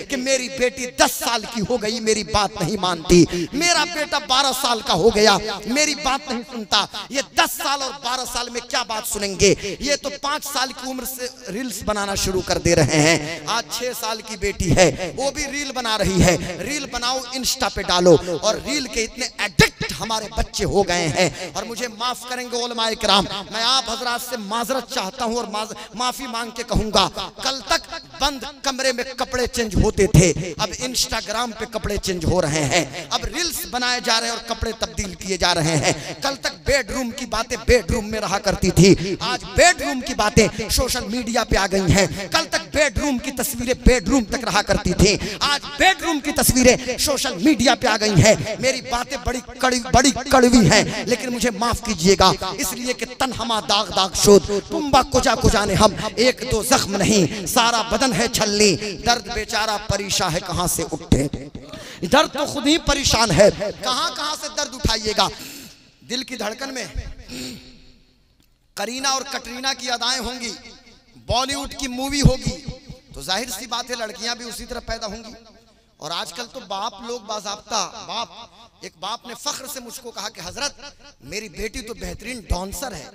कि मेरी बेटी 10 साल की हो गई, मेरी बात नहीं मानती, मेरा बेटा 12 साल का हो गया, मेरी बात नहीं सुनता। ये 10 साल और 12 साल में क्या बात सुनेंगे? ये तो 5 साल की उम्र से रील्स बनाना शुरू कर दे रहे हैं। आज 6 साल की बेटी है, वो भी रील बना रही है। रील बनाओ, इंस्टा पे डालो, और रील के इतने एडिक्ट हमारे बच्चे हो गए हैं। और मुझे माफ करेंगे उलमाए किराम, मैं आप हजरात से माजरत चाहता हूं और माफी मांग के कहूंगा, कल तक बंद कमरे में कपड़े चेंज होते थे, अब इंस्टाग्राम पे कपड़े चेंज हो रहे हैं, अब रील्स बनाए जा रहे हैं और कपड़े तब्दील किए जा रहे हैं। कल तक बेडरूम की बातें बेडरूम में रहा करती थी, आज बेडरूम की बातें सोशल मीडिया पे आ गई हैं। कल तक बेडरूम की तस्वीरें बेडरूम तक रहा करती थी, आज बेडरूम की तस्वीरें सोशल मीडिया पे आ गई हैं। मेरी बातें बड़ी कड़वी हैं, लेकिन मुझे माफ कीजिएगा, इसलिए कि तन्हमा दाग दाग शोध तुम्बा कुजा कुजाने हम, एक दो जख्म नहीं सारा बदन है छलनी, दर्द बेचारा परेशान है कहां से उठे, दर्द तो खुद ही परेशान है, कहां से दर्द उठाइएगा। दिल की धड़कन में करीना और कटरीना की अदाएं होंगी, बॉलीवुड की मूवी होगी, तो जाहिर सी बात है लड़कियां भी उसी तरह पैदा होंगी। और आजकल तो बाप लोग बाज़ाब्ता, एक बाप ने फख्र से मुझको कहा कि हजरत मेरी बेटी तो बेहतरीन डांसर है,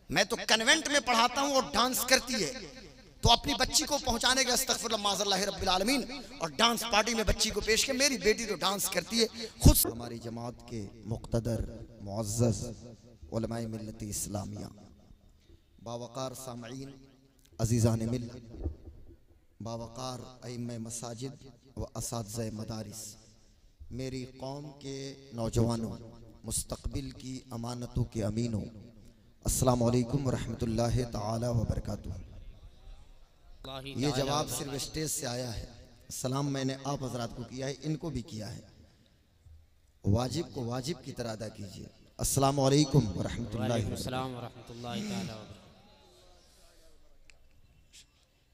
मैं तो कन्वेंट में पढ़ाता हूं और डांस करती है, तो अपनी बच्ची को पहुंचाने के अस्तगफिरुल्लाह माज़ल्लाहि रब्बिल आलमीन और डांस पार्टी में बच्ची को पेश किया, मेरी बेटी तो डांस करती है खुद। हमारी जमात के मुक़्तदर मुअज़्ज़ज़ उलमाए मिल्लत इस्लामिया, बावकार सामईन, अज़ीज़ान मिल्लत, बावकार अइम्मे मसाजिद व असातिज़े मदारिस, मेरी कौम के नौजवानों, मुस्तक़बिल की अमानतों के अमीनों, अस्सलामु अलैकुम व रहमतुल्लाहि तआला व बरकातुहू। ये जवाब सिर्फ स्टेज से आया है, सलाम मैंने आप हजरात को किया है, इनको भी किया है, वाजिब को वाजिब की तरह अदा कीजिए। अस्सलामु अलैकुम व रहमतुल्लाहि व बरकातुहू।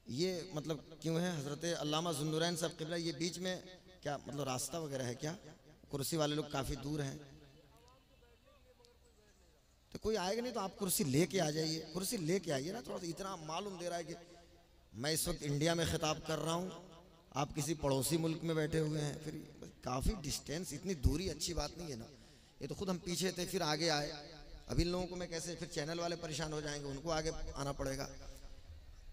ये मतलब क्यों है हजरत अल्लामा ज़ुन्नुरैन साहब क़िबला, ये बीच में क्या मतलब रास्ता वगैरह है क्या? कुर्सी वाले लोग काफ़ी दूर हैं, तो कोई आएगा नहीं तो आप कुर्सी लेके आ जाइए, कुर्सी लेके आइए ना। थोड़ा सा इतना मालूम दे रहा है कि मैं इस वक्त इंडिया में ख़िताब कर रहा हूँ, आप किसी पड़ोसी मुल्क में बैठे हुए हैं, फिर काफ़ी डिस्टेंस, इतनी दूरी अच्छी बात नहीं है ना। ये तो खुद हम पीछे थे फिर आगे आए, अब इन लोगों को मैं कैसे, फिर चैनल वाले परेशान हो जाएंगे, उनको आगे आना पड़ेगा।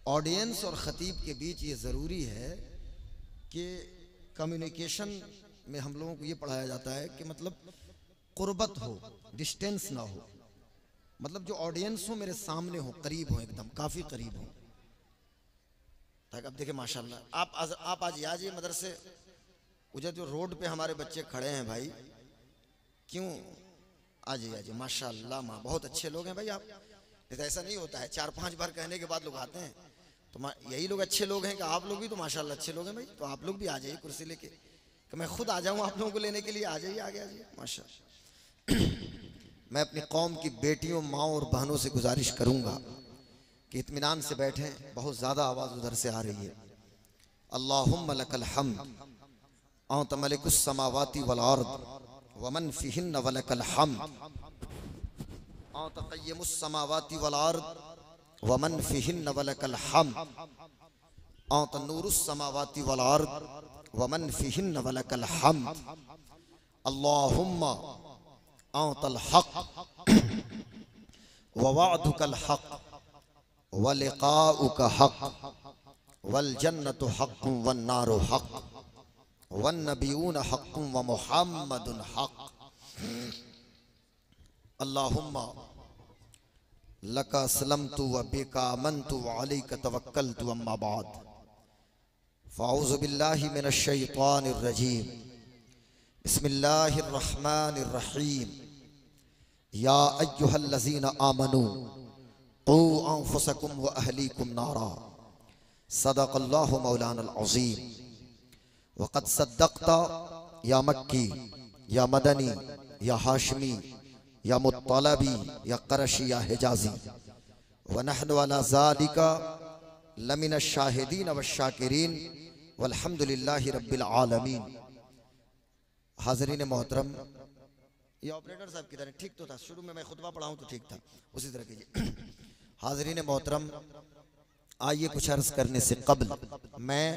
ऑडियंस और ख़तीब के बीच ये ज़रूरी है कि कम्युनिकेशन में हम लोगों को ये पढ़ाया जाता है कि मतलब क़ुर्बत हो, डिस्टेंस ना हो, मतलब जो ऑडियंस हो मेरे सामने हो, करीब हो, एकदम काफ़ी करीब हो। ताकि अब देखिए माशाल्लाह आप आज आ जाइए मदरसे, उधर जो रोड पे हमारे बच्चे खड़े हैं भाई, क्यों आ जाइए माशाल्लाह, माँ बहुत अच्छे लोग हैं भाई आप। ऐसा नहीं होता है 4-5 बार कहने के बाद लोग आते हैं, तो यही लोग अच्छे लोग हैं कि आप लोग भी तो माशाल्लाह अच्छे लोग हैं भाई, तो आप लोग भी आ जाइए कुर्सी लेके, कि मैं खुद आ जाऊँ आप लोगों को लेने के लिए, आ जाइए आगे आ जाइए माशाल्लाह। मैं अपनी कौम की बेटियों, माँओं और बहनों से गुजारिश करूँगा कि इत्मीनान से बैठें, बहुत ज़्यादा आवाज़ उधर से आ रही है। अल्लाहुम्मा लकल हम्द अंत मलिकुस समावाति वल अर्द व मन फ़ीहिन्न व लकल हम्द अंत क़य्यमुस समावाति वल अर्द व मन फ़ीहिन्न व लकल हम्द अंत नूरुस समावाति वल अर्द व मन फ़ीहिन्न व लकल हम्द। अल्लाहुम्मा अंतल हक़ व वअदुकल हक़ व लिक़ाउका हक़ वल जन्नतु हक़्क़ुन वन नारु हक़्क़ वन नबियून हक़्क़ुन व मुहम्मदुन हक़्क़। अल्लाहुम्मा लका अस्लमतु व बिका आमनतु व अलैका तवक्कलतु अम्मा बाद फ़अऊज़ु बिल्लाहि मिनश शैतानिर रजीम। बिस्मिल्लाहिर रहमानिर रहीम। या अय्युहल्लज़ीना आमनू क़ू अन्फुसकुम व अहलीकुम नारा सदक़ल्लाहु मौलानल अज़ीम। वक़द सद्दक़ता या मक्की या मदनी या हाशमी या मुत्तलबी या क़रशी या हिजाज़ी व नहनु अला ज़ालिका लमिनश शाहिदीन व शाकिरीन वल्हम्दुलिल्लाहि रब्बिल आलमीन। हाज़रीन मोहतरम, ये ऑपरेटर साहब की तरह ठीक तो था, शुरू में मैं खुतबा पढ़ाऊँ तो ठीक था, उसी तरह कीजिए। हाज़रीन मोहतरम, आइए कुछ अर्ज़ करने से कबल मैं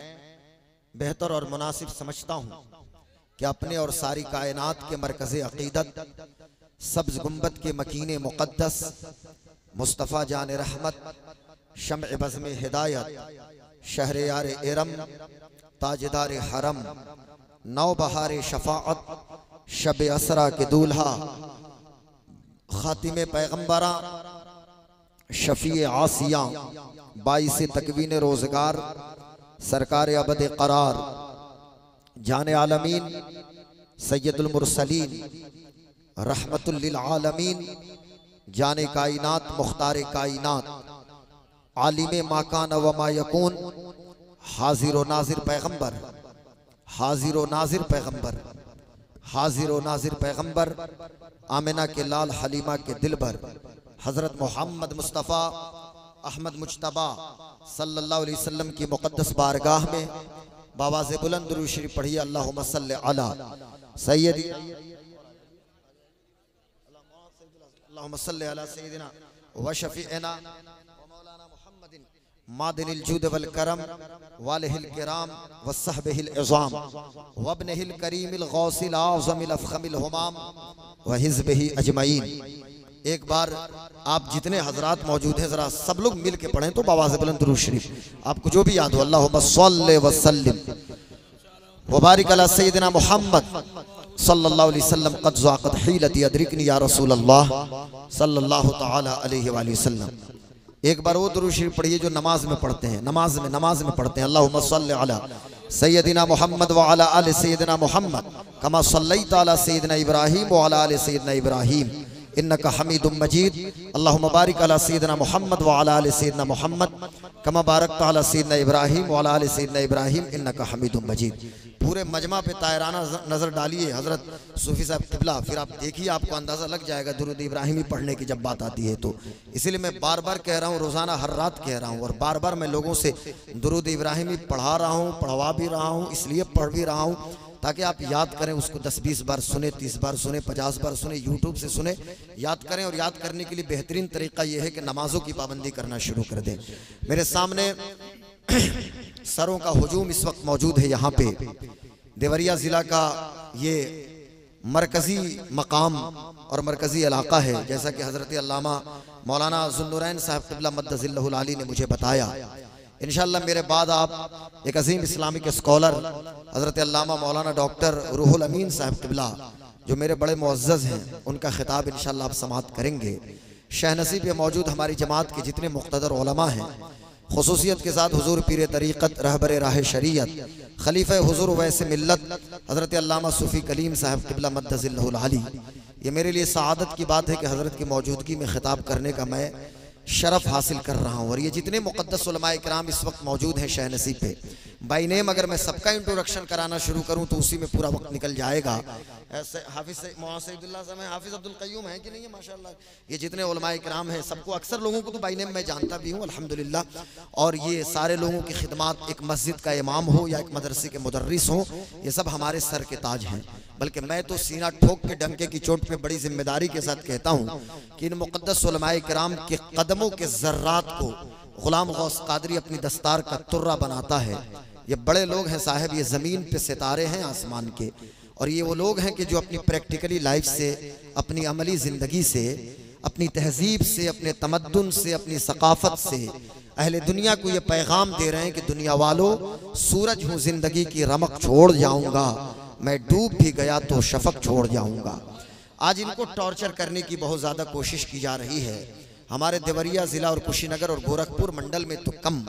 बेहतर और मुनासिब समझता हूँ कि अपने और सारी कायनात के मरकज़ अक़ीदत सब्ज़ गुंबद के मकीने मुक़द्दस मुस्तफ़ा जान रहमत शम्अ बज़्म हिदायत शहर यार इरम ताजदार हरम नौबहार शफ़ाअत शब असरा के दूल्हा खातिमे पैगम्बरा शफ़ी आसिया बाइस तकवीन रोज़गार सरकार अबद करार जाने आलमीन सैयदुल मुरसलीन रहमतुल लिल आलमीन जाने कायनात मुख्तार कायनात आलिमे माकान व मा यकून हाजिर व नाजिर पैगम्बर हाजिर व नाजिर पैगम्बर हाजिर व नाजिर पैगम्बर आमिना के लाल हलीमा के दिलबर हज़रत मोहम्मद मुस्तफ़ा अहमद मुज्तबा सल्लल्लाहु अलैहि वसल्लम की मुक़द्दस बारगाह में बावाज़े बुलंद दुरूद शरीफ पढ़िए। अल्लाहुम्मा सल्लि अला सय्यदी अल्लाहुम्मा सल्लि अला सय्यदिना व शफ़ीअना व मौलाना मुहम्मदिन मादिनिल जूद वल करम वालिहिल किराम व सहबिहिल इज़ाम व इब्निहिल करीमिल गौसिल आज़मिल अफ़ख़मिल हुमाम व हिज़्बिही अजमईन। एक बार आप जितने हजरात मौजूद हैं जरा सब लोग मिल के पढ़ें तो बावाज़े बुलंद दुरूद शरीफ आपको जो भी याद हो। अल्लाहुम्मा सल्लि व सल्लिम व बारिक अला सय्यदिना मुहम्मद सल्लल्लाहु अलैहि वसल्लम क़द ज़ाक़त हीलती अदरिकनी या रसूल अल्लाह सल्लल्लाहु तआला अलैहि वसल्लम। एक बार वो दुरूद शरीफ पढ़िए जो नमाज में पढ़ते हैं, नमाज में पढ़ते हैं। अल्लाहुम्मा सल्लि अला सय्यदिना मुहम्मद व अला आलि सय्यदिना मुहम्मद कमा सल्लैता अला सय्यदिना इब्राहीम व अला आलि सय्यदिना इब्राहीम इन्नका हमीदुम मजीद। अल्लाहुम्मा बारिक अला सय्यदिना मुहम्मद व अला आलि सय्यदिना मुहम्मद कमा बारकता अला सय्यदिना इब्राहीम व अला आलि सय्यदिना इब्राहीम इन्नका हमीदुम मजीद। पूरे मजमा पे तायराना नजर डालिए हजरत सूफी साहब किबला, फिर आप देखिए आपको अंदाजा लग जाएगा दुरूद इब्राहिमी पढ़ने की जब बात आती है तो। इसीलिए मैं बार बार कह रहा हूँ, रोजाना हर रात कह रहा हूँ और बार बार मैं लोगों से दुरूद इब्राहिमी पढ़ा रहा हूँ, पढ़वा भी रहा हूँ, इसलिए पढ़ भी रहा हूँ ताकि आप याद करें उसको। 10-20 बार सुने, 30 बार सुने, 50 बार सुने, यूट्यूब से सुने, याद करें। और याद करने के लिए बेहतरीन तरीका यह है कि नमाजों की पाबंदी करना शुरू कर दें। मेरे सामने सरों का हुजूम इस वक्त मौजूद है। यहाँ पे देवरिया ज़िला का ये मरकज़ी मकाम और मरकज़ी इलाका है, जैसा कि हज़रत अल्लामा मौलाना ज़ुन्नुरैन साहब क़िबला मद्दज़िल्लहुल आली ने मुझे बताया। इंशाअल्लाह मेरे बाद आप एक अजीम इस्लामिक स्कॉलर हज़रत अल्लामा मौलाना डॉक्टर रूहुल अमीन साहब क़िबला जो मेरे बड़े मुअज़्ज़ज़ हैं, उनका खिताब इंशाअल्लाह आप समाअत करेंगे। शहनसी पे मौजूद हमारी जमात के जितने मुक़्तदर उलमा हैं, खुसूसियत के साथ हुजूर पीर तरीक़त रहबर राह शरीयत खलीफा हुजूर वैसे मिल्लत हज़रत अल्लामा सूफ़ी कलीम साहब क़िबला मद्दज़िल्लहुल आली। ये मेरे लिए सआदत की बात है कि हज़रत की मौजूदगी में ख़िताब करने का मैं शरफ़ हासिल कर रहा हूँ। और ये जितने मुक़द्दस उलमाए किराम इस वक्त मौजूद हैं शहनसी पे, बाई नेम अगर मैं सबका इंट्रोडक्शन कराना शुरू करूँ तो उसी में पूरा वक्त निकल जाएगा। ऐसे हाफिज़ सईदुल्लाह साहब हैं, हाफिज़ अब्दुल क़य्यूम हैं कि नहीं है, माशाअल्लाह। ये जितने उलमाए किराम हैं सबको, अक्सर लोगों को तो बाई नेम मैं जानता भी हूँ अल्हम्दुलिल्लाह। और ये सारे लोगों की खिदमत, एक मस्जिद का इमाम हो या एक मदरसे के मुदर्रिस हो, ये सब हमारे सर के ताज हैं। बल्कि मैं तो सीना ठोक के डंके की चोट पे बड़ी जिम्मेदारी के साथ कहता हूँ कि इन मुक़द्दस उलमाए किराम के कदमों के ज़र्रात को ग़ुलाम गौस क़ादरी अपनी दस्तार का तुर्रा बनाता है। ये बड़े लोग हैं साहब, ये ज़मीन पे सितारे हैं आसमान के। और ये वो लोग हैं कि जो अपनी प्रैक्टिकली लाइफ से, अपनी अमली ज़िंदगी से, अपनी तहजीब से, अपने तमद्दुन से, अपनी सकाफ़त से अहले दुनिया को ये पैगाम दे रहे हैं कि दुनिया वालों, सूरज हूँ ज़िंदगी की रमक छोड़ जाऊँगा, मैं डूब भी गया तो शफक छोड़ जाऊँगा। आज इनको टॉर्चर करने की बहुत ज़्यादा कोशिश की जा रही है हमारे देवरिया ज़िला और कुशीनगर और गोरखपुर मंडल में तो कम,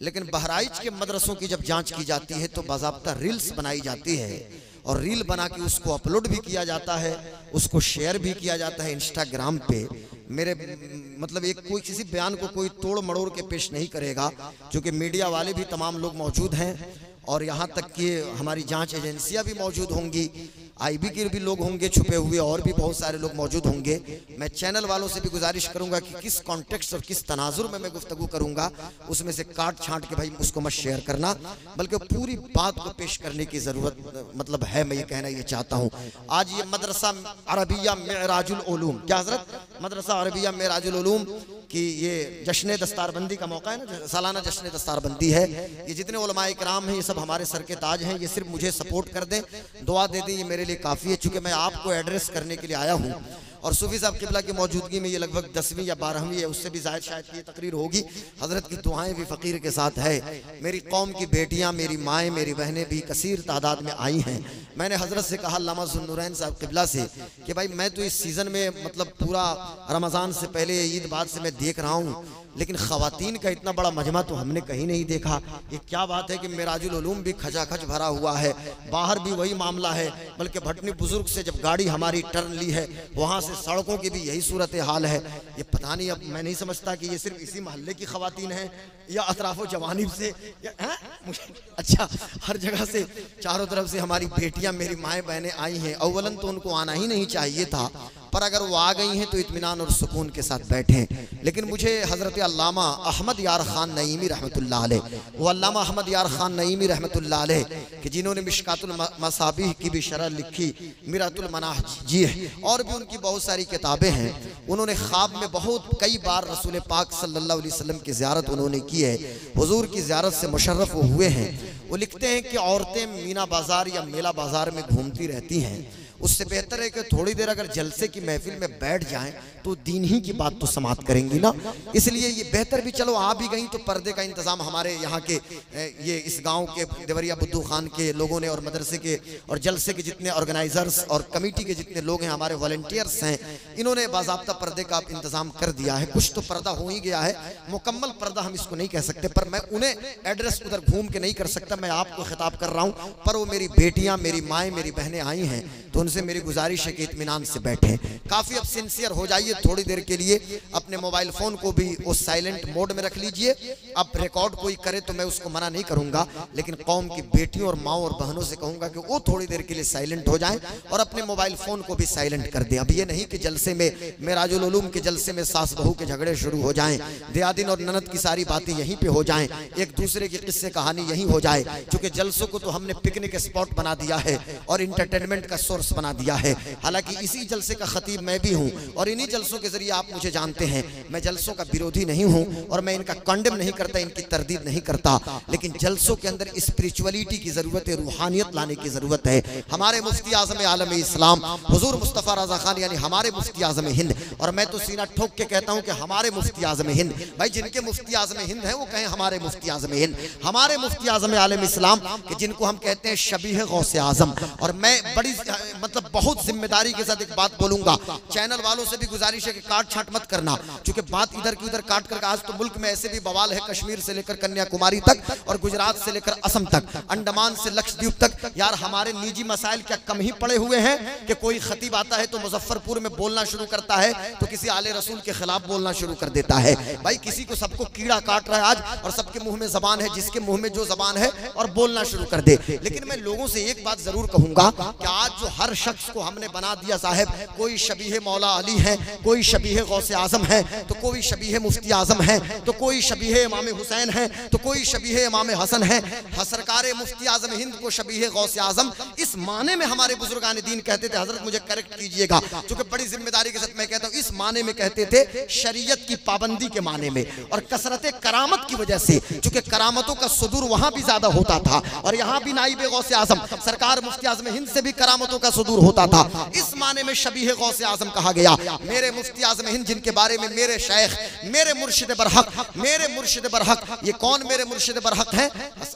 लेकिन बहराइच के मदरसों की जब जांच की जाती है तो बाज़ाब्ता रील्स बनाई जाती है और रील बना के उसको अपलोड भी किया जाता है, उसको शेयर भी किया जाता है इंस्टाग्राम पे। मेरे मतलब एक कोई किसी बयान को कोई तोड़ मड़ोड़ के पेश नहीं करेगा, क्योंकि मीडिया वाले भी तमाम लोग मौजूद हैं और यहाँ तक कि हमारी जांच एजेंसियाँ भी मौजूद होंगी। IB के भी लोग होंगे छुपे हुए, और भी बहुत सारे लोग मौजूद होंगे। मैं चैनल वालों से भी गुजारिश करूंगा कि किस कॉन्टेक्स्ट और किस तनाजुर में मैं गुफ्तगू करूंगा उसमें से काट छांट के भाई उसको मत शेयर करना, बल्कि पूरी बात को पेश करने की ज़रूरत मतलब है। मैं ये कहना ये चाहता हूँ। आज ये मदरसा अरबिया मेराजुल उलूम, क्या हज़रत, मदरसा अरबिया मेराजुल उलूम कि ये जश्न दस्तारबंदी का मौका है ना, सालाना जश्न दस्तारबंदी है। ये जितने उलमाए किराम हैं ये सब हमारे सर के ताज हैं। ये सिर्फ मुझे सपोर्ट कर दें, दुआ दे दें, ये मेरे लिए काफ़ी है। चूँकि मैं आपको एड्रेस करने के लिए आया हूँ और सूफी साहब किबला की मौजूदगी में ये लगभग 10वीं या 12वीं है, उससे भी ज़ायद शायद ये तकरीर होगी। हज़रत की दुआएं भी फ़कीर के साथ है। मेरी कौम की बेटियां, मेरी माएँ, मेरी बहनें भी कसीर तादाद में आई हैं। मैंने हज़रत से कहा, अल्लामा ज़ुन्नुरैन साहब किबला से, कि भाई मैं तो इस सीज़न में मतलब पूरा रमज़ान से पहले ईद बाद से मैं देख रहा हूँ, लेकिन ख़वातीन का इतना बड़ा मजमा तो हमने कहीं नहीं देखा। ये क्या बात है कि मेराजुल उलूम भी खचाखच भरा हुआ है, बाहर भी वही मामला है। बल्कि भटनी बुजुर्ग से जब गाड़ी हमारी टर्न ली है वहाँ से सड़कों की भी यही सूरत हाल है। ये पता नहीं, अब मैं नहीं समझता कि ये सिर्फ इसी मोहल्ले की ख़वातीन हैं या अतराफ़ो जवानीब से अच्छा हर जगह से चारों तरफ से हमारी बेटियाँ, मेरी माएँ बहनें आई हैं। अव्वलन तो उनको आना ही नहीं चाहिए था, पर अगर वो आ गई हैं तो इत्मीनान और सुकून के साथ बैठें। लेकिन मुझे हज़रत अल्लामा अहमद यार ख़ान नईमी रहमतुल्लाह अलैह, वो अल्लामा अहमद यार ख़ान नईमी रहमतुल्लाह अलैह कि जिन्होंने मिशकातुल मसाबीह की भी शरह लिखी, मिरातुल मनाहिज और भी उनकी बहुत सारी किताबें हैं। उन्होंने ख्वाब में बहुत कई बार रसूल पाक सल्लल्लाहु अलैहि वसल्लम की ज़ियारत उन्होंने की है, हुजूर की ज़ियारत से मुशर्रफ हुए हैं। वो लिखते हैं कि औरतें मीना बाज़ार या मेला बाज़ार में घूमती रहती हैं, उससे बेहतर है कि थोड़ी देर अगर जलसे की महफिल में बैठ जाएं तो दीन ही की बात तो समाप्त करेंगी ना। इसलिए ये बेहतर भी, चलो आ भी गई तो पर्दे का इंतज़ाम हमारे यहाँ के ये इस गांव के देवरिया बुद्धू खान के लोगों ने और मदरसे के और जलसे के जितने ऑर्गेनाइजर्स और कमेटी के जितने लोग हैं, हमारे वॉलंटियर्स हैं, इन्होंने बाज़ाब्ता पर्दे का इंतज़ाम कर दिया है। कुछ तो पर्दा हो ही गया है, मुकम्मल पर्दा हम इसको नहीं कह सकते, पर मैं उन्हें एड्रेस उधर घूम के नहीं कर सकता। मैं आपको खिताब कर रहा हूँ, पर वो मेरी बेटियाँ, मेरी माएँ, मेरी बहनें आई हैं तो उनसे मेरी गुजारिश है कि इत्मीनान से बैठें। काफ़ी अब सिंसियर हो जाइए, थोड़ी देर के लिए अपने मोबाइल फ़ोन को भी उस साइलेंट मोड में रख लीजिए। अब रिकॉर्ड कोई करे तो मैं उसको मना नहीं करूँगा, लेकिन कौम की बेटियों और माँओं और बहनों से कहूँगा कि वो थोड़ी देर के लिए साइलेंट हो जाएं और अपने मोबाइल फ़ोन को भी साइलेंट कर दें। अब ये नहीं कि जलसे में, मेराजुल उलूम के जलसे में सास बहू के झगड़े शुरू हो जाएँ, दियादिन और ननद की सारी बातें यहीं पर हो जाएँ, एक दूसरे की किस्से कहानी यहीं हो जाए। चूँकि जलसों को तो हमने पिकनिक स्पॉट बना दिया है और इंटरटेनमेंट का सोर्स बना दिया है। हालांकि इसी जलसे का खतीब मैं भी हूं और इन्हीं जलसों के जरिए आप मुझे जानते हैं। मैं जलसों का विरोधी नहीं हूं और मैं इनका कंडेम नहीं करता, इनकी तरदीद नहीं करता, लेकिन जलसों के अंदर स्पिरिचुअलिटी की जरूरत है, रूहानियत लाने की जरूरत है। हमारे मुफ्ती आज़म आलम इस्लाम हुजूर मुस्तफ़ा रज़ा खान यानी हमारे मुफ्ती आज़म हिंद, और मैं तो सीना ठोक के कहता हूं कि हमारे मुफ्ती आज़म हिंद, भाई जिनके मुफ्ती आज़म हिंद है वो कहें हमारे मुफ्ती आज़म हिंद, हमारे मुफ्ती आज़म आलम इस्लाम कि जिनको हम कहते हैं शबीह गौसे आज़म। और मैं बड़ी मतलब बहुत जिम्मेदारी के साथ एक बात बोलूंगा, चैनल वालों से भी गुजारिश है कि काट छाट मत करना, क्योंकि बात इधर की उधर काट कर, आज तो मुल्क में ऐसे भी बवाल है, कश्मीर से लेकर कन्याकुमारी तक और गुजरात से लेकर असम तक, अंडमान से लक्षद्वीप तक। यार हमारे निजी मसाइल क्या कम ही पड़े हुए हैं कि कोई खतीब आता है तो मुजफ्फरपुर में बोलना शुरू करता है तो किसी आले रसूल के खिलाफ बोलना शुरू कर देता है। भाई किसी को सबको कीड़ा काट रहा है आज और सबके मुंह में जबान है, जिसके मुंह में जो जबान है और बोलना शुरू कर दे। लेकिन मैं लोगों से एक बात जरूर कहूंगा कि आज जो हर शख्स को हमने बना दिया साहब, कोई शबीह मौला अली है, कोई शबीह गौसे आजम है, तो कोई शबीह मुफ्ती आजम है, तो कोई शबीह इमाम हुसैन है, तो कोई शबीह इमाम हसन है। सरकार मुफ्ती आजम हिंद को शबीह गौसे आजम इस माने में हमारे बुजुर्गान दीन कहते थे, हजरत मुझे करेक्ट कीजिएगा क्योंकि बड़ी जिम्मेदारी के साथ मैं कहता हूँ, इस माने में कहते थे शरीयत की पाबंदी के माने में, और कसरत करामत की वजह से, चूंकि करामतों का सुदूर वहां भी ज्यादा होता था और यहाँ भी नाइब गौसे आजम सरकार मुफ्ती आजम हिंद से भी करामतों का सुदूर होता था, इस माने में शबीह गौसे आजम कहा गया। मेरे मुफ्ती आजम हिंद जिनके बारे में मेरे शेख, मेरे मुर्शिद बरहक, मेरे मुर्शिद बरहक, ये कौन मेरे मुर्शिद बरहक हैं?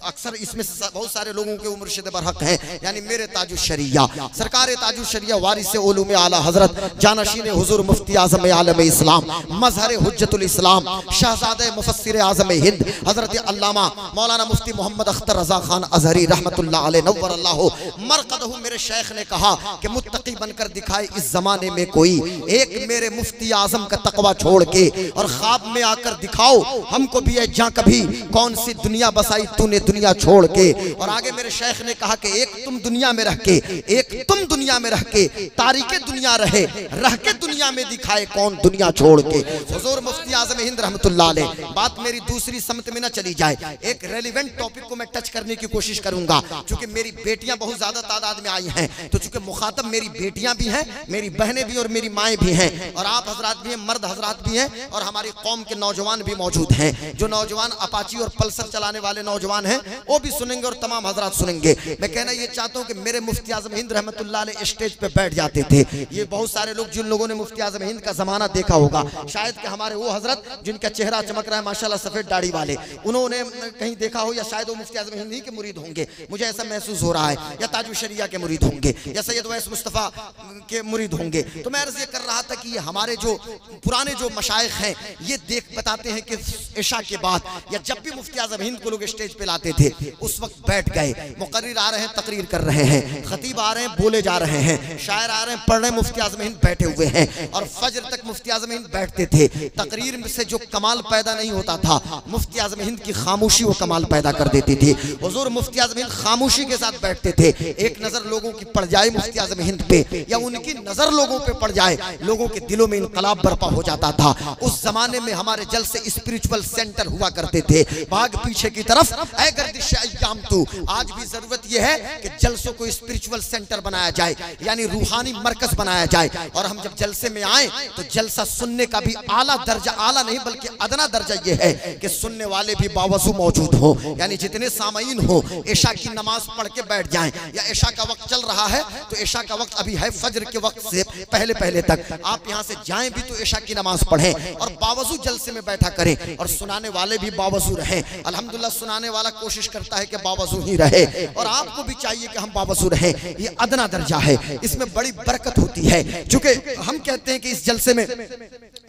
अक्सर इसमें बहुत सारे लोगों के वो मुर्शिद बरहक हैं, यानी मेरे ताजुश शरिया, सरकार ताजुश शरिया वारिस उलूम आला हजरत जानशीन हुजूर मुफ्ती आजम आलम इस्लाम, मजहर हुज्जतुल इस्लाम, शहजादे मुफस्सिर आजम हिंद हजरत अल्लामा मौलाना मुफ्ती मोहम्मद अख्तर रजा खान अजहरी रहमतुल्लाह अलैह नव्वर अल्लाह मरकदहु। मेरे शेख ने कहा कहा कि मुत्तकी बनकर दिखाए इस जमाने में कोई, एक मेरे मुफ्ती आजम का तकवा छोड़ के और ख्वाब में आकर दिखाओ हमको भी है जहां कभी कौन सी दुनिया बसाई तूने दुनिया छोड़ के। और आगे मेरे शेख ने कहा कि एक तुम दुनिया में रह के, एक तुम दुनिया में रह के तारीखे दुनिया रहे, रह के दुनिया में दिखाए कौन दुनिया छोड़ के। हुजूर मुफ्ती आजम हिंद रहमतुल्लाह अलैह, बात मेरी दूसरी समत में ना चली जाए, एक रेलिवेंट टॉपिक को मैं टच करने की कोशिश करूंगा। चूंकि मेरी बेटियां बहुत ज्यादा तादाद में आई हैं, तो चूंकि मुखातब मेरी बेटियां भी हैं, मेरी बहनें भी और मेरी माएँ भी हैं, और आप हजरात भी हैं, मर्द हजरात भी हैं, और हमारी कौम के नौजवान भी मौजूद हैं। जो नौजवान अपाची और पल्सर चलाने वाले नौजवान हैं वो भी सुनेंगे और तमाम हजरात सुनेंगे। मैं कहना ये चाहता हूँ कि मेरे मुफ्ती आजम हिंद रहमतुल्लाह अलैह स्टेज पे बैठ जाते थे। ये बहुत सारे लोग जिन लोगों ने मुफ्ती आजम हिंद का जमाना देखा होगा, शायद कि हमारे वो हजरत जिनका चेहरा चमक रहा है माशाल्लाह सफेद दाढ़ी वाले, उन्होंने कहीं देखा हो, या शायद वो मुफ्ती आजम हिंद ही के मुरीद होंगे, मुझे ऐसा महसूस हो रहा है, या ताजुल शरिया के मुरीद होंगे, या सैयद वैस मुस्तफ़ा के मुरीद होंगे। तो मैं अर्ज़ ये कर रहा था कि ये हमारे जो पुराने जो मशाइख हैं ये बताते हैं कि इशा के बाद या जब भी मुफ्ती आजम हिंद को लोग स्टेज पे लाते थे उस वक्त बैठ गए, मुकर्रिर आ रहे हैं तकरीर कर रहे हैं, खतीब आ रहे हैं बोले जा रहे हैं, शायर आ रहे हैं पढ़ रहे हैं, मुफ्ती आजम हिंद बैठे हुए हैं, और फजर तक मुफ्ती आजम हिंद बैठते थे। तकरीर में से जो कमाल पैदा नहीं होता था, मुफ्ती आजम हिंद की खामोशी वो कमाल पैदा कर देती थी। हुजूर मुफ्ती आजम हिंद खामोशी के साथ बैठते थे, एक नजर लोगों की पड़ जाए मुफ्ती आजम हिंद पे या उनकी नजर लोगों पे पड़ जाए, लोगों के दिलों में इनकलाब बर्पा हो जाता था। उस जमाने में हमारे जलसे स्पिरिचुअल सेंटर हुआ करते थे, भाग पीछे की तरफ ऐ गर्दिश अय्याम तू। आज भी जरूरत यह है कि जलसों को स्पिरिचुअल सेंटर बनाया जाए, यानी रूहानी मरकज बनाया जाए, और हम जब जलसे में आए तो जलसा सुनने का भी आला दर्जा, आला नहीं बल्कि अदना दर्जा यह है कि सुनने वाले भी बावजू मौजूद हो, यानी जितने सामईन हो इशा की नमाज पढ़ के बैठ जाएं, या इशा का वक्त चल रहा है तो इशा का वक्त अभी है, फजर के वक्त से पहले पहले तक आप यहाँ से जाएं भी तो इशा की नमाज पढ़ें और बावजू जलसे में बैठा करें, और सुनाने वाले भी बावजू रहें। अल्हम्दुलिल्लाह सुनाने वाला कोशिश करता है कि बावजू ही रहे, और आपको भी चाहिए कि हम बावजू रहें। ये अदना दर्जा है, इसमें बड़ी बरकत होती है। चूंकि हम कहते हैं कि इस जलसे में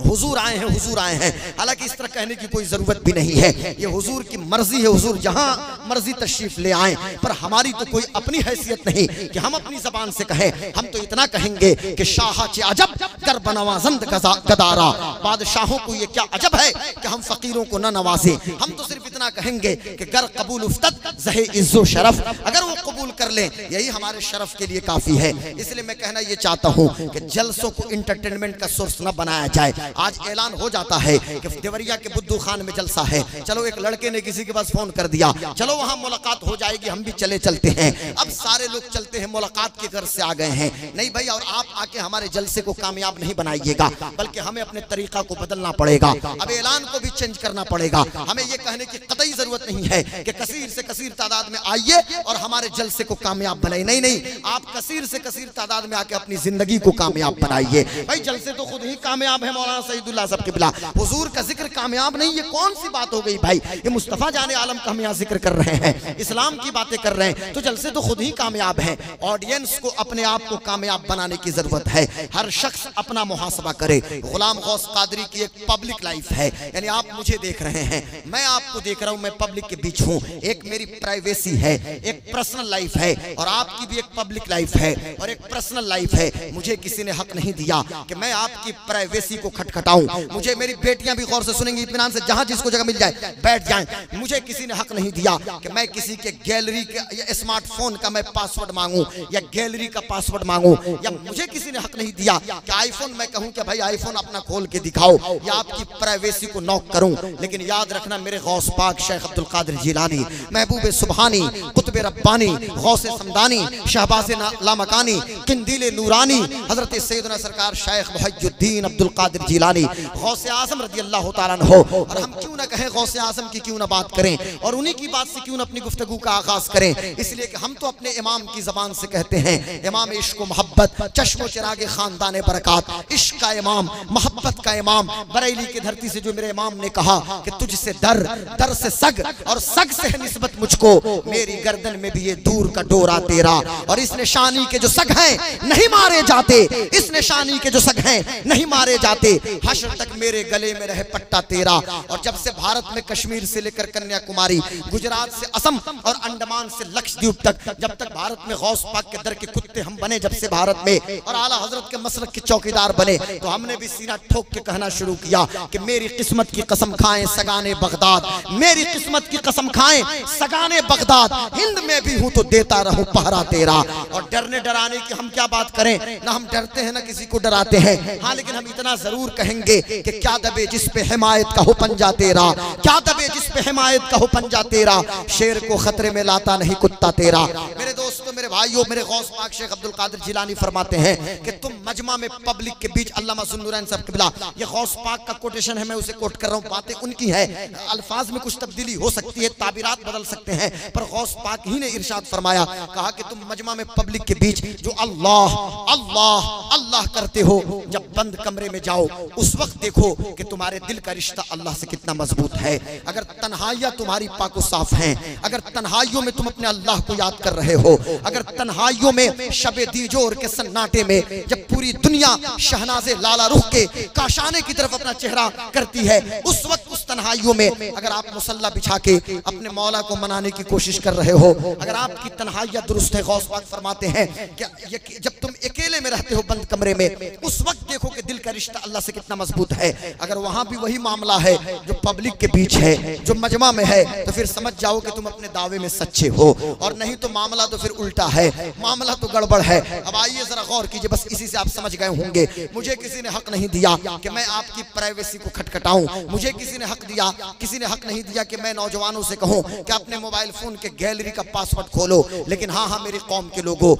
हुजूर आए हैं, हुजूर आए हैं, हालांकि इस तरह कहने की कोई जरूरत भी नहीं है, ये हुजूर की मर्जी है, हुजूर जहां मर्जी तशरीफ ले आए, पर हमारी तो कोई अपनी हैसियत नहीं कि हम अपनी जबान से कहें। हम तो इतना कहेंगे कि शाह चे अजब कर बनवाजंद गदारा, बादशाहों को ये क्या अजब है कि हम फकीरों को न नवाजे। हम तो सिर्फ इतना कहेंगे कि गर कबूल उफ्तत ज़हे इज्जो शरफ, अगर वो कबूल कर लें यही हमारे शरफ के लिए काफी है। इसलिए मैं कहना ये चाहता हूँ कि जलसों को इंटरटेनमेंट का सोर्स न बनाया जाए। आज ऐलान हो जाता है कि देवरिया के बुद्धू खान में जलसा है, चलो एक लड़के ने किसी के पास फोन कर दिया, चलो वहां मुलाकात हो जाएगी, हम भी चले चलते हैं। अब सारे लोग चलते हैं, मुलाकात के घर से आ गए हैं। नहीं भाई, और आप आके हमारे जलसे को कामयाब नहीं बनाइएगा, बल्कि हमें अपने तरीका को बदलना पड़ेगा। अब ऐलान को भी चेंज करना पड़ेगा। हमें यह कहने की कतई जरूरत नहीं है कि कसीर से कसीर तादाद में आइए और हमारे जलसे को कामयाब बनाइए। नहीं नहीं, आप कसीर से कसीर तादाद में आके अपनी जिंदगी को कामयाब बनाइए। भाई जलसे तो खुद ही कामयाब है, मौलाना सईदुल्लाह साहब क़िबला, हुजूर का जिक्र कामयाब नहीं, ये कौन सी बात हो गई भाई? ये मुस्तफ़ा जाने आलम का हम यहाँ जिक्र कर रहे हैं, इस्लाम की बातें कर रहे हैं, तो जलसे तो खुद ही कामयाब है। ऑडियंस को अपने आप को कामयाब बनाने की जरूरत है। हर शख्स अपना मुहासबा करे। गुलाम गौस कादरी की एक पब्लिक लाइफ है, यानी आप मुझे देख रहे हैं, मैं आपको देख रहा हूं, मैं पब्लिक के बीच हूं। एक मेरी प्राइवेसी है, एक पर्सनल लाइफ है, और आपकी भी एक पब्लिक लाइफ है और एक पर्सनल लाइफ है। मुझे किसी ने हक नहीं दिया कि मैं आपकी प्राइवेसी को खटखटाऊं। मुझे मेरी बेटियां भी गौर से सुनेंगी, इत्मीनान से जहां जिसको जगह मिल जाए बैठ जाएं। मुझे किसी ने हक नहीं दिया कि मैं किसी के गैलरी के या स्मार्टफोन का मैं पासवर्ड मांगूं या गैलरी का पासवर्ड मांगूं, या मुझे किसी ने हक नहीं दिया कि आईफोन मैं कहूं कि भाई आईफोन अपना खोल के दिखाओ या आपकी प्राइवेसी को नॉक करूं। लेकिन याद रखना, मेरे गौस पाक शेख अब्दुल कादिर जिलानी, महबूब सुबहानी, कुतुब रब्बानी, गौसे समदानी, शहबाज लामकानी, किंदील नूरानी, हजरत सैयदना सरकार शेख मुहियुद्दीन अब्दुल कादिर जिलानी, गौसे आज़म रज़ी अल्लाह तआला अन्हु। और हम क्यों ना कहें गौसे आज़म की क्यों ना बात करें, और उन्हीं की बात से क्यों ना अपनी गुफ्तगू का आगाज करें, इसलिए कि हम तो अपने इमाम की जबान से कहते हैं, इमाम इश्क व मोहब्बत, चश्मो चिरागे खानदान बरकत, इश्क का इमाम, मोहब्बत का इमाम, बरेली की धरती से जो मेरे इमाम ने कहा कि तुझसे दर दर सर से सग और सग से है निस्बत मुझको, मेरी गर्दन में भी ये दूर का डोरा तेरा। और इस निशानी के जो सग हैं नहीं मारे जाते, इस निशानी के जो सग हैं नहीं मारे जाते, हश्र तक मेरे गले में रहे पट्टा तेरा। और जब से भारत में कश्मीर से लेकर कन्याकुमारी, गुजरात से असम और अंडमान से लक्षद्वीप तक, जब तक भारत में गौस पाक के दर के कुत्ते हम बने, जब से भारत में और आला हजरत के मसलक के चौकीदार बने, तो हमने भी सीना ठोक के कहना शुरू किया कि मेरी किस्मत की कसम खाएं सगाने बगदाद, मेरी किस्मत की कसम खाएं सगाने बगदाद, हिंद में भी हूं तो देता रहूं पहरा तेरा। और डरने डराने की हम क्या बात करें, ना हम डरते हैं ना किसी को डराते हैं। हाँ, लेकिन हम इतना जरूर कहेंगे कि क्या दबे जिस पे हिमायत का हो पंजा तेरा, क्या दबे जिस पे हिमायत का हो पंजा तेरा, शेर को खतरे में लाता नहीं कुत्ता तेरा। मेरे दोस्तों, मेरे भाइयों, मेरे गौस पाक शेख अब्दुल कादिर जिलानी फरमाते हैं कि तुम मजमा में पब्लिक के बीच, अल्लामा ज़ुन्नुरैन साहब क़िबला, ये गौस पाक का कोटेशन है, मैं उसे कोट कर रहा हूँ, बातें उनकी है, अल्फाज में कुछ तब्दीली हो सकती है, ताबीरात बदल सकते हैं, पर गौस पाक ही ने इरशाद फरमाया, कहा कि तुम मजमा में पब्लिक के बीच जो अल्लाह अल्लाह अल्लाह करते हो, जब बंद कमरे में जाओ उस वक्त देखो कि तुम्हारे दिल का रिश्ता अल्लाह से कितना मजबूत है। अगर तन्हाइयां तुम्हारी पाको साफ हैं, अगर तन्हाइयों में तुम अपने अल्लाह को याद कर रहे हो, अगर तन्हाइयों में शबे दीजोर के सन्नाटे में जब पूरी दुनिया शहनाज़े लाला रुख के काशाने की तरफ अपना चेहरा करती है, उस वक्त उस तन्हाइयों में अगर आप मुसल्ला बिछा के अपने मौला को मनाने की कोशिश कर रहे हो, अगर आपकी तन्हाइयां दुरुस्त है, गौस पाक फरमाते हैं कि जब तुम अकेले में रहते हो बंद कमरे में, उस वक्त देखो कि दिल का रिश्ता अल्लाह से कितना मजबूत है। अगर वहां भी वही मामला है जो पब्लिक के बीच है, जो मजमा में है, तो फिर समझ जाओ कि तुम अपने दावे में सच्चे हो, और नहीं तो मामला तो फिर उल्टा है, मामला तो गड़बड़ है। अब आइए जरा गौर कीजिए, बस इसी से आप समझ गए होंगे। मुझे किसी ने हक नहीं दिया कि मैं आपकी प्राइवेसी को खटखटाऊं, मुझे किसी ने हक दिया, किसी ने हक नहीं दिया कि मैं नौजवानों से कहूं कि अपने मोबाइल फोन के गैलरी का पासवर्ड खोलो। लेकिन हाँ हाँ, मेरी कौम के लोगों,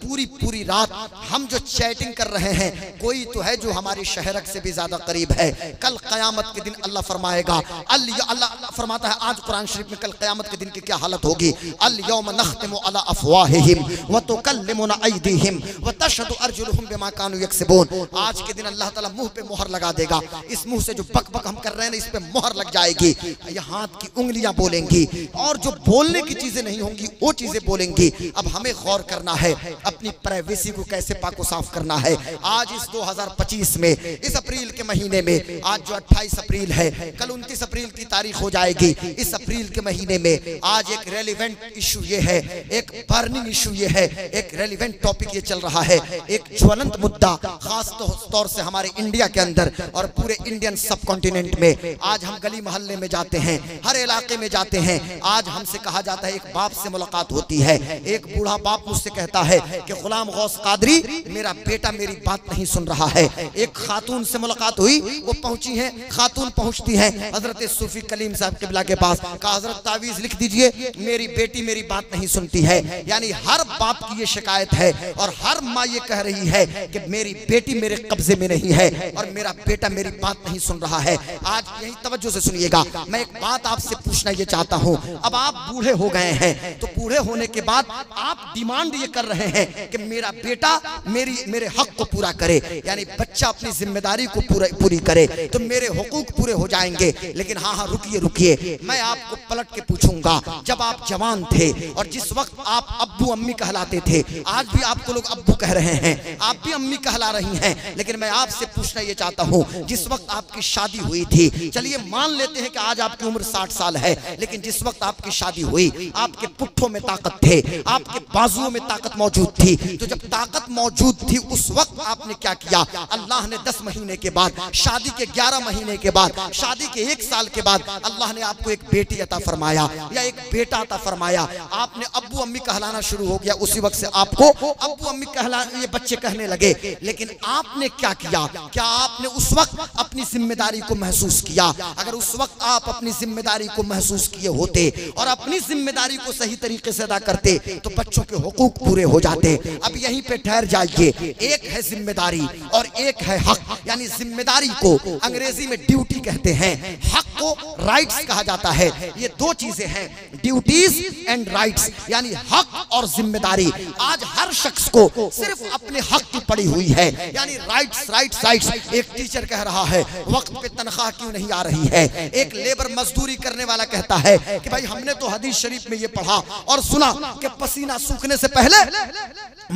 पूरी पूरी रात हम जो चैटिंग कर रहे हैं, कोई तो है जो हमारी शहरक से भी ज्यादा करीब है। कल क़यामत के दिन अल्लाह फरमाएगा, अल्लाह फरमाता है आज कुरान शरीफ में, कल क़यामत के दिन की क्या हालत होगी, अल यौम नख्तिमु अला अफ़वाहिहिम व तुकल्लिमुना अयदीहिम व तशहदु अर्जुलुहुम बिमा कानू यक्सिबून। आज के दिन अल्लाह ताला मुंह पे मोहर लगा देगा, इस मुंह से जो बक बक हम कर रहे हैं ना, इस पे मोहर लग जाएगी, ये हाथ की उंगलियां बोलेंगी, और जो बोलने की चीजें नहीं होंगी वो चीजें बोलेंगी। अब हमें गौर करना है, अपनी प्राइवेसी को कैसे पाको साफ करना है। आज इस 2025 में, इस अप्रैल के महीने में, आज जो 28 अप्रैल है, कल 29 अप्रैल की तारीख हो जाएगी। इस अप्रैल के महीने में आज एक रेलिवेंट इशू ये है, एक बर्निंग इशू ये है, एक रेलिवेंट टॉपिक ये चल रहा है, एक ज्वलंत मुद्दा खास तौर से हमारे इंडिया के अंदर और पूरे इंडियन सब कॉन्टिनेंट में। आज हम गली मोहल्ले में जाते हैं, हर इलाके में जाते हैं, आज हमसे कहा जाता है, एक बाप से मुलाकात होती है, एक बूढ़ा बाप मुझसे कहता है कि गुलाम गौस कादरी, मेरा बेटा मेरी बात नहीं सुन रहा है। एक खातून से मुलाकात हुई, वो पहुंची है, खातून पहुंचती है हजरत सूफी कलीम साहब क़िबला के पास, कहा हजरत तावीज़ लिख दीजिए, मेरी बेटी मेरी बात नहीं सुनती है। यानी हर बाप की ये शिकायत है और हर माँ ये कह रही है कि मेरी बेटी मेरे कब्जे में नहीं है और मेरा बेटा मेरी बात नहीं सुन रहा है। आज यही तवज्जो से सुनिएगा, मैं एक बात आपसे पूछना ये चाहता हूँ, अब आप बूढ़े हो गए हैं, तो बूढ़े होने के बाद आप डिमांड ये कर रहे हैं कि मेरा बेटा मेरे हक को पूरा करे, यानी बच्चा अपनी जिम्मेदारी को पूरी करे, तो मेरे हुकूक पूरे हो जाएंगे। लेकिन हाँ हाँ, रुकिए रुकिए, मैं आपको पलट के पूछूंगा, जब आप जवान थे और जिस वक्त आप अब्बू अम्मी कहलाते थे, आज भी आपको लोग अब्बू कह रहे हैं, आप भी अम्मी कहला रही हैं, लेकिन मैं आपसे पूछना ये चाहता हूँ, जिस वक्त आपकी शादी हुई थी, चलिए मान लेते हैं कि आज आपकी उम्र 60 साल है, लेकिन जिस वक्त आपकी शादी हुई, आपके पुट्ठों में ताकत थे, आपके बाजुओं में ताकत मौजूद थी, तो जब ताकत मौजूद थी उस वक्त आपने क्या किया? अल्लाह ने 10 महीने के बाद, शादी के 11 महीने के बाद, शादी के 1 साल के बाद अल्लाह ने आपको एक बेटी अता फरमाया या एक बेटा अता फरमाया। आपने अब्बू अम्मी कहलाना शुरू हो गया, उसी वक्त से आपको अब्बू अम्मी ये बच्चे कहने लगे। लेकिन आपने क्या किया? क्या आपने उस वक्त अपनी जिम्मेदारी को महसूस किया? अगर उस वक्त आप अपनी जिम्मेदारी को महसूस किए होते और अपनी जिम्मेदारी को सही तरीके से अदा करते तो बच्चों के हुकूक पूरे हो जाते। अब यहीं पे ठहर जाइए, एक है जिम्मेदारी और एक है हक, यानी जिम्मेदारी को अंग्रेजी में ड्यूटी कहते हैं, हक को राइट्स कहा जाता है। ये दो चीजें हैं, ड्यूटीज एंड राइट्स, यानी हक और जिम्मेदारी। आज हर शख्स को सिर्फ अपने हक की पड़ी हुई है, यानी राइट्स राइट्स राइट्स। एक टीचर कह रहा है वक्त पे तनख्वाह क्यों नहीं आ रही है। एक लेबर मजदूरी करने वाला कहता है कि भाई हमने तो हदीस शरीफ में ये पढ़ा और सुना कि पसीना सूखने से पहले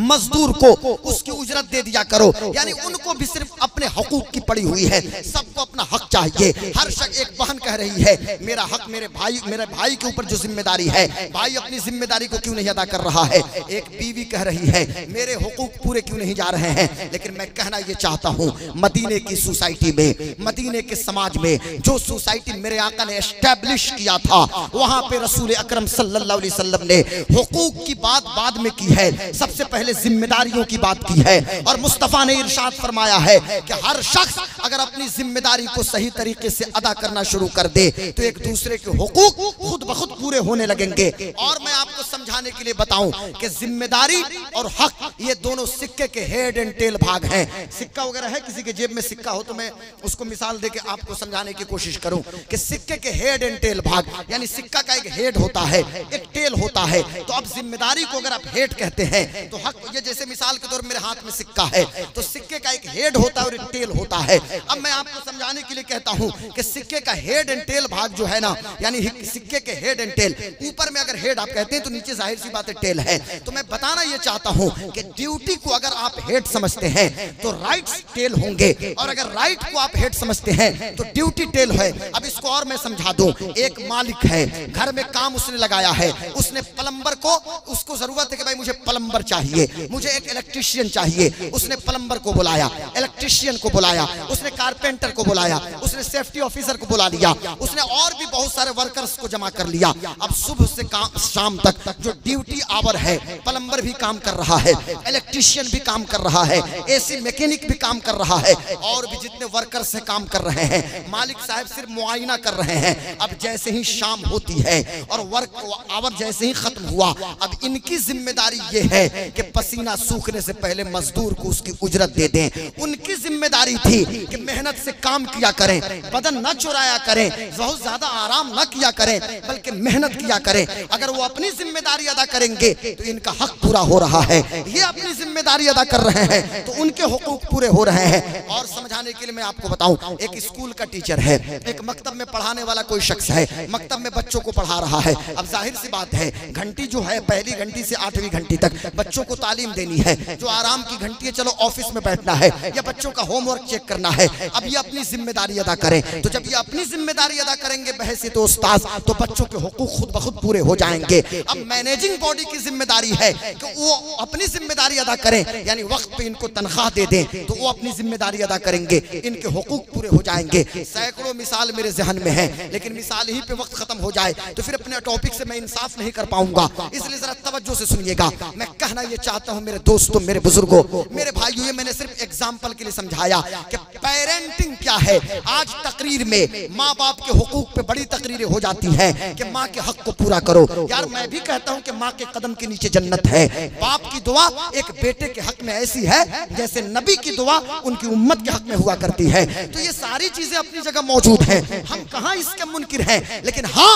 मजदूर को उसकी उजरत दे दिया करो, यानी उनको भी सिर्फ अपने हकूक की पड़ी हुई है, सबको अपना हक चाहिए। हर शख्स, एक बहन कह रही है मेरा हक मेरे भाई के ऊपर जो जिम्मेदारी है, भाई अपनी जिम्मेदारी को क्यों नहीं अदा कर रहा है। एक बीवी कह रही है मेरे हुकूक पूरे क्यों नहीं जा रहे हैं। लेकिन मैं कहना ये चाहता हूँ, मदीने की सोसाइटी में, मदीने के समाज में जो सोसाइटी मेरे आका ने एस्टैब्लिश किया था, वहां पे रसूल अकरम सल्लल्लाहु अलैहि वसल्लम ने हुकूक की बात बाद में की है, सबसे पहले जिम्मेदारियों की बात की है। और मुस्तफा ने इरशाद फरमाया है कि हर शख्स अगर अपनी जिम्मेदारी को सही तरीके से अदा करना शुरू कर दे तो एक दूसरे के हुकूक खुद ब खुद पूरे होने लगेंगे। और मैं आपको समझाने के लिए बताऊं कि जिम्मेदारी और हक ये दोनों सिक्के के हेड एंड टेल भाग हैं। सिक्का वगैरह है, किसी के जेब में सिक्का हो तो मैं उसको मिसाल देके आपको समझाने की कोशिश करूं कि सिक्के के हेड एंड टेल भाग, यानी सिक्का का एक हेड होता है, एक टेल होता है। तो अब जिम्मेदारी को अगर आप हेड कहते हैं तो हक, ये जैसे मिसाल के तौर मेरे हाथ में सिक्का है तो सिक्के का एक हेड होता है और एक टेल होता है। अब मैं आपको समझाने के लिए कहता हूं कि सिक्के का हेड एंड टेल भाग जो है ना, यानी सिक्के के हेड एंड टेल, ऊपर में अगर हेड आप कहते हैं तो नीचे जाहिर सी बात है टेल है। तो मैं बताना ये चाहता हूं कि ड्यूटी को अगर आप हेड समझते हैं तो राइट टेल होंगे, और अगर राइट को आप हेड समझते हैं तो ड्यूटी टेल है। अब इसको और मैं समझा दूं, एक मालिक है, घर में काम उसने लगाया है, उसने प्लम्बर को, उसको जरूरत है कि भाई मुझे प्लम्बर चाहिए, मुझे एक इलेक्ट्रिशियन चाहिए, उसने प्लम्बर को बुलाया, इलेक्ट्रिशियन को बुलाया, उसने कारपेंटर को बुलाया, उसने सेफ्टी ऑफिसर को बुला लिया, उसने और भी बहुत सारे वर्कर्स को जमा कर लिया। अब सुबह से शाम तक जो ड्यूटी आवर है, प्लम्बर भी काम कर रहा है, इलेक्ट्रिशियन भी काम कर रहा है, एसी मैकेनिक भी काम कर रहा है, और भी जितने वर्कर्स हैं काम कर रहे हैं। मालिक साहब सिर्फ मुआयना कर रहे हैं। अब जैसे ही शाम होती है और वर्क आवर जैसे ही खत्म हुआ, अब इनकी जिम्मेदारी ये है कि पसीना सूखने से पहले मजदूर को उसकी उजरत दे दें। उनकी जिम्मेदारी थी कि मेहनत से काम किया करें, बदन न चुराया करें, बहुत ज्यादा आराम न किया करें, बल्कि मेहनत किया करें। अगर वो अपनी जिम्मेदारी अदा करेंगे तो इनका हक पूरा हो रहा है, ये अपनी जिम्मेदारी अदा कर रहे हैं तो उनके हुकूक पूरे हो रहे हैं। और समझाने के लिए मैं आपको बताऊं, एक स्कूल का टीचर है, एक मकतब में पढ़ाने वाला कोई शख्स है, मकतब में बच्चों को पढ़ा रहा है। अब जाहिर सी बात है, घंटी जो है पहली घंटी से 8वीं घंटी तक बच्चों को तालीम देनी है। जो आराम की घंटी है, चलो ऑफिस में बैठना है या बच्चों का होमवर्क चेक करना है। अब ये अपनी जिम्मेदारी अदा करें, तो जब ये अपनी जिम्मेदारी अदा करेंगे बहैसियत उस्ताद, तो बच्चों के हुकूक खुद ब खुद पूरे हो जाएंगे। अब मैनेजिंग बॉडी की जिम्मेदारी है कि वो अपनी जिम्मेदारी अदा करें, यानी वक्त पे इनको तनख्वाह दे दें, तो वो अपनी जिम्मेदारी अदा करेंगे, इनके हुकूक पूरे हो जाएंगे। सैकड़ों मिसाल मेरे जहन में है, लेकिन मिसाल ही पे वक्त खत्म हो जाए तो फिर अपने टॉपिक से मैं इंसाफ नहीं कर पाऊंगा, इसलिए जरा तवज्जो से सुनिएगा। मैं कहना ये चाहता हूं मेरे दोस्तों, मेरे बुजुर्गों, मेरे भाइयों, ये मैंने सिर्फ एग्जाम्पल के लिए समझाया कि पेरेंटिंग क्या है। आज तकरीर में माँ बाप के हुकूक पे बड़ी तकरीरें हो जाती हैं कि माँ के हक को पूरा करो। यार मैं भी कहता हूं कि माँ के कदम के नीचे जन्नत है। बाप की दुआ एक बेटे के हक में ऐसी है जैसे नबी की दुआ उनकी उम्मत के हक में हुआ करती है। तो ये सारी चीजें अपनी जगह मौजूद हैं, हम कहां इसके मुनकिर हैं। लेकिन हाँ,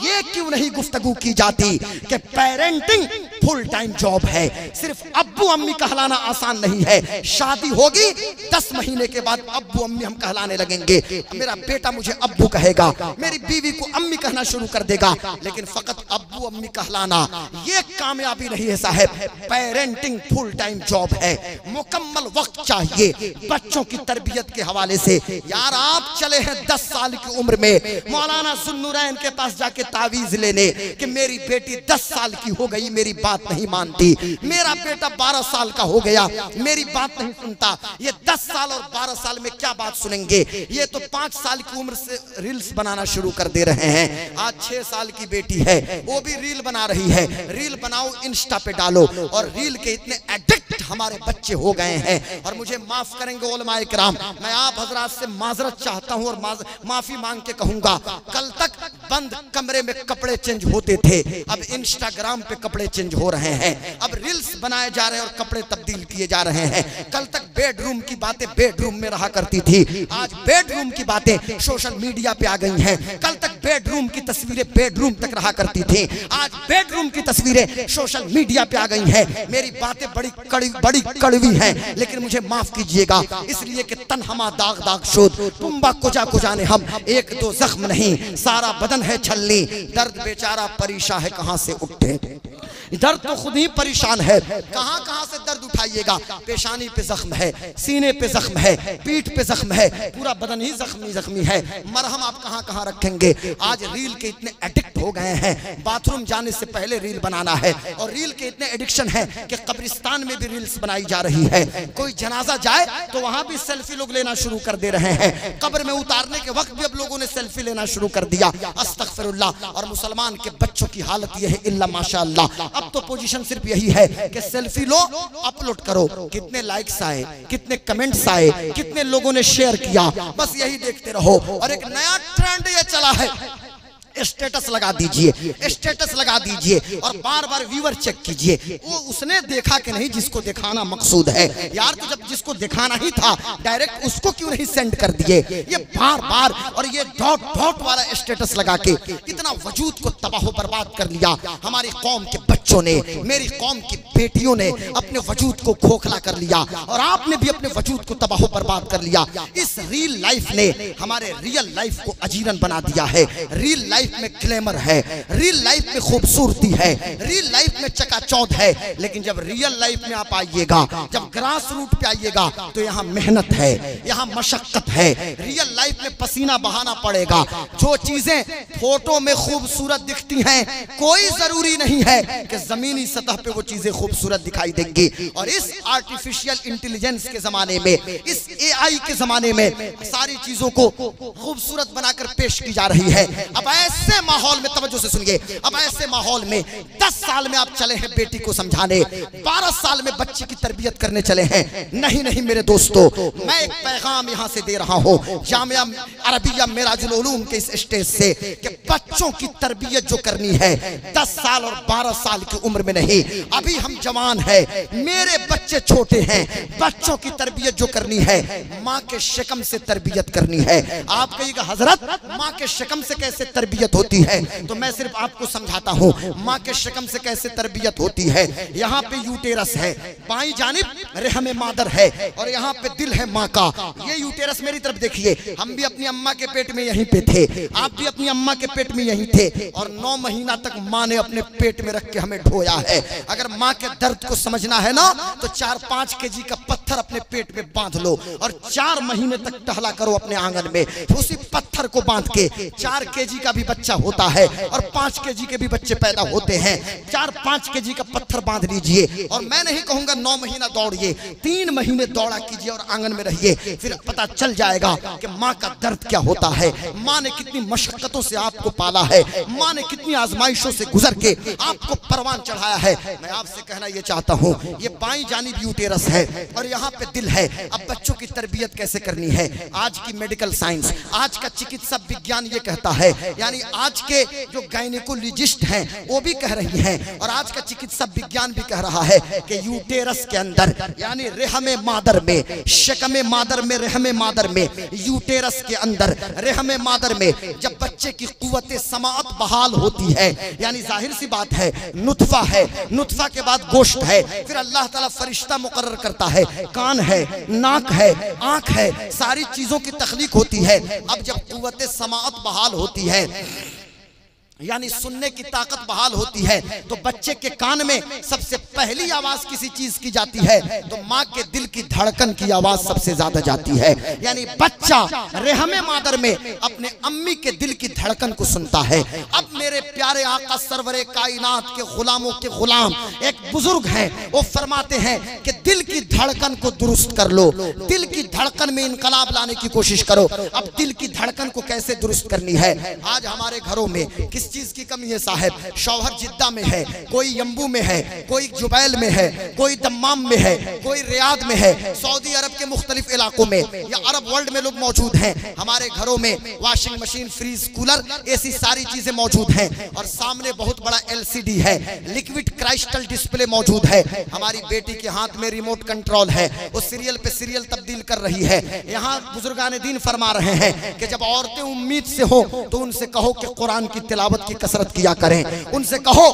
ये क्यों नहीं गुफ्तगू की जाती कि पेरेंटिंग फुल टाइम जॉब है। सिर्फ अब्बू अम्मी कहलाना आसान नहीं है। शादी होगी 10 महीने के बाद अब्बू अम्मी हम कहलाने लगेंगे। मेरा बेटा मुझे अब्बू कहेगा, मेरी बीवी को अम्मी कहना शुरू कर देगा, लेकिन फकत अब्बू अम्मी कहलाना ये कामयाबी नहीं है साहब। पेरेंटिंग फुल टाइम जॉब है, मुकम्मल वक्त चाहिए बच्चों की तरबियत के हवाले से। यार आप चले हैं 10 साल की उम्र में मौलाना ज़ुन्नुरैन के पास जाके तावीज लेने कि मेरी बेटी 10 साल की हो गई, मेरी बात नहीं मानती, मेरा बेटा 12 साल का हो गया, मेरी बात नहीं सुनता। ये 10 साल और 12 साल में क्या बात सुनेंगे। ये तो 5 साल की उम्र से रील्स बनाना शुरू कर दे रहे हैं। आज 6 साल की बेटी है, वो भी रील बना रही है। रील बनाओ, इंस्टा पे डालो, और रील के इतने एडिक्ट हमारे बच्चे हो गए हैं। और मुझे माफ करेंगे उलमाए किराम, मैं आप हजरात से माजरत चाहता हूं और माफी मांग के कहूंगा, कल तक बंद कमरे में कपड़े चेंज होते थे, अब इंस्टाग्राम पे कपड़े चेंज हो रहे हैं। अब रील्स बनाए जा रहे हैं और कपड़े तब्दील किए जा रहे हैं। कल तक बेडरूम की बातें बेडरूम में रहा करती थी, आज बेडरूम की बातें सोशल मीडिया पे आ गई हैं। कल तक बेडरूम की तस्वीरें बेडरूम तक रहा करती थी, आज बेडरूम की तस्वीरें सोशल मीडिया पे आ गई हैं। मेरी बातें बड़ी कड़वी हैं, लेकिन मुझे माफ कीजिएगा, इसलिए कि तन्हमा दाग दाग शोध तुम्बा कुजा कुजाने हम, एक दो जख्म नहीं सारा बदन है छलनी, दर्द बेचारा परेशान है कहां से उठे, दर्द तो खुद ही परेशान है, कहां कहां से दर्द उठाइएगा। पेशानी पे जख्म है, सीने पे जख्म है, पीठ पे जख्म है, पूरा बदन ही जख्मी है, मरहम आप कहां कहां रखेंगे। आज रील के इतने एडिक्ट हो गए हैं, बाथरूम जाने से पहले रील बनाना है, और रील के इतने एडिक्शन है कि कब्रिस्तान में भी रील्स बनाई जा रही है। कोई जनाजा जाए तो वहां भी सेल्फी लोग लेना शुरू कर दे रहे हैं, कब्र में उतारने के वक्त भी अब लोगों ने सेल्फी लेना शुरू कर दिया। अस्तगफिरुल्लाह। और मुसलमान के बच्चों की हालत यह है इल्ला माशाअल्लाह, अब तो पोजीशन सिर्फ यही है कि सेल्फी लो, अपलोड करो, कितने लाइक्स आए, कितने कमेंट्स आए, कितने लोगों ने शेयर किया, बस यही देखते रहो। और एक नया ट्रेंड ये चला है, स्टेटस लगा दीजिए, स्टेटस लगा दीजिए और बार बार व्यूअर चेक कीजिए। वो उसने देखा कि नहीं जिसको दिखाना मकसूद है। यार तो जब जिसको दिखाना ही था डायरेक्ट उसको क्यों नहीं सेंड कर दिए। ये बार बार और ये डॉट डॉट वाला स्टेटस लगा के इतना वजूद को तबाह बर्बाद कर लिया। हमारी कौम के बच्चों ने, मेरी कौम की बेटियों ने अपने वजूद को खोखला कर लिया, और आपने भी अपने वजूद को तबाह बर्बाद कर लिया। इस रील लाइफ ने हमारे रियल लाइफ को अजीरन बना दिया है। रील लाइफ में ग्लैमर है, रियल लाइफ में खूबसूरती है, रियल लाइफ में चकाचौंध है, लेकिन जब रियल लाइफ में आप आइएगा, जब ग्रास रूट पे आइएगा तो यहाँ मेहनत है, यहाँ मशक्कत है। रियल लाइफ में पसीना बहाना पड़ेगा। जो चीजें फोटो में खूबसूरत दिखती हैं, कोई जरूरी नहीं है कि जमीनी सतह पे वो चीजें खूबसूरत दिखाई देंगी। और इस आर्टिफिशियल इंटेलिजेंस के जमाने में, इस AI के जमाने में सारी चीजों को खूबसूरत बनाकर पेश की जा रही है। अब ऐसे माहौल में, तवज्जो से सुनिए, अब ऐसे माहौल में 10 साल में आप चले हैं बेटी को समझाने, 12 साल में बच्चे की तरबियत करने चले हैं। नहीं नहीं मेरे दोस्तों, मैं एक पैगाम यहां से दे रहा हूं जामिया अरबिया मिराजुल उलूम के इस स्टेज से कि बच्चों की तरबियत जो करनी है 10 साल और 12 साल की उम्र में नहीं। अभी हम जवान हैं, मेरे बच्चे छोटे हैं, बच्चों की तरबियत जो करनी है माँ के शिकम से तरबियत करनी है। आप कहिएगा हजरत माँ के शिकम से कैसे तरबियत होती है? तो मैं सिर्फ आपको समझाता हूँ माँ के शिकम से कैसे तरबियत होती है। यहाँ पे यूटेरस है, बाईं जानिब रहमे मादर है, और यहाँ पे दिल है माँ का। ये यूटेरस मेरी तरफ देखिए, हम भी अपनी अम्मा के पेट में यहीं पे थे, आप भी अपनी अम्मा के पेट में यहीं थे, और 9 महीना तक माँ ने अपने पेट में रख के हमें ढोया है। अगर माँ के दर्द को समझना है ना तो 4-5 केजी का पत्थर अपने पेट में बांध लो और 4 महीने तक टहला करो अपने आंगन में। उसी पत्थर को बांध के 4 केजी का भी बच्चा होता है और 5 केजी के भी बच्चे पैदा होते हैं। 4-5 केजी का पत्थर बांध लीजिए, और मैं नहीं कहूंगा 9 महीना दौड़िए, 3 महीने दौड़ा कीजिए और आंगन में रहिए, फिर पता चल जाएगा कि माँ का दर्द क्या होता है। माँ ने कितनी मशक्कतों से आपको पाला है, माँ ने कितनी आजमाइशों से गुजर के आपको परवान चढ़ाया है। मैं आपसे कहना यह चाहता हूँ, ये बाईं जानिब यूटेरस है और यहाँ पे दिल है। अब बच्चों की तरबियत कैसे करनी है? आज की मेडिकल साइंस, आज का चिकित्सा विज्ञान ये कहता है, यानी आज के जो गायनेकोलॉजिस्ट हैं वो भी कह रही हैं, और आज का चिकित्सा विज्ञान भी कह रहा है कि यूटेरस के अंदर यानी रहमे मादर में, शकमे मादर में, रहमे मादर में, यूटेरस के अंदर रहमे मादर में जब बच्चे की कुव्वते समाअत बहाल होती है, यानी जाहिर सी बात है नुतफा है, नुतफा के बाद गोश्त है, फिर अल्लाह ताला फरिश्ता मुकर्रर करता है, कान है, नाक है, आंख है, सारी चीजों की तख्लीक होती है। अब जब कुव्वते समाअत बहाल होती है यानी सुनने की ताकत बहाल होती है, तो बच्चे के कान में सबसे पहली आवाज किसी चीज की जाती है तो माँ के दिल की धड़कन की आवाज सबसे ज्यादा जाती है। यानी बच्चा रहमे मादर में अपने अम्मी के दिल की धड़कन को सुनता है। अब मेरे प्यारे आका सरवरे कायनात के गुलामों के गुलाम एक बुजुर्ग हैं, वो फरमाते हैं कि दिल की धड़कन को दुरुस्त कर लो, दिल की धड़कन में इनकलाब लाने की कोशिश करो। अब दिल की धड़कन को कैसे दुरुस्त करनी है? आज हमारे घरों में किस किस चीज की कमी है साहब? शौहर जिद्दा में है, कोई यम्बू में है, कोई जुबैल में है, कोई दम्माम में है, कोई रियाद में है, सऊदी अरब के मुख्तलिफ इलाकों में या अरब वर्ल्ड में लोग मौजूद हैं। हमारे घरों में वाशिंग मशीन, फ्रीज, कूलर, ऐसी सारी चीजें मौजूद हैं और सामने बहुत बड़ा LCD है, लिक्विड क्राइस्टल डिस्प्ले मौजूद है। हमारी बेटी के हाथ में रिमोट कंट्रोल है, वो सीरियल पे सीरियल तब्दील कर रही है। यहाँ बुजुर्गान दीन फरमा रहे हैं कि जब औरतें उम्मीद से हो तो उनसे कहो कि कुरान की तिलावत की कसरत किया करें, उनसे कहो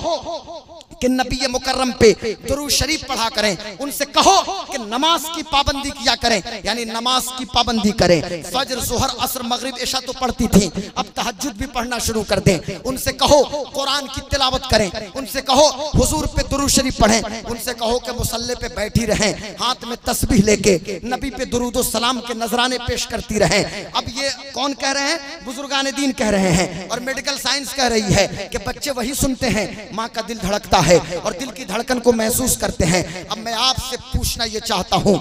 कि नबी मुकर्रम पे दुरूद शरीफ पढ़ा करें, उनसे कहो कि नमाज की पाबंदी किया करें, यानी नमाज की पाबंदी करें। फजर, जोहर, असर, मगरिब, इशा तो पढ़ती थी, अब तहज्जुद भी पढ़ना शुरू कर दें। उनसे कहो कुरान की तिलावत करें, उनसे कहो हुजूर पे दुरूद शरीफ पढ़ें, उनसे कहो कि मुसल्ले पे बैठी रहें, हाथ में तस्बीह लेके नबी पे दुरूद और सलाम के नजराने पेश करती रहें। अब ये कौन कह रहे हैं? बुजुर्गान दीन कह रहे हैं और मेडिकल साइंस कह रही है कि बच्चे वही सुनते हैं, माँ का दिल धड़कता है और दिल की धड़कन को महसूस करते हैं। अब मैं आपसे पूछना ये चाहता हूं,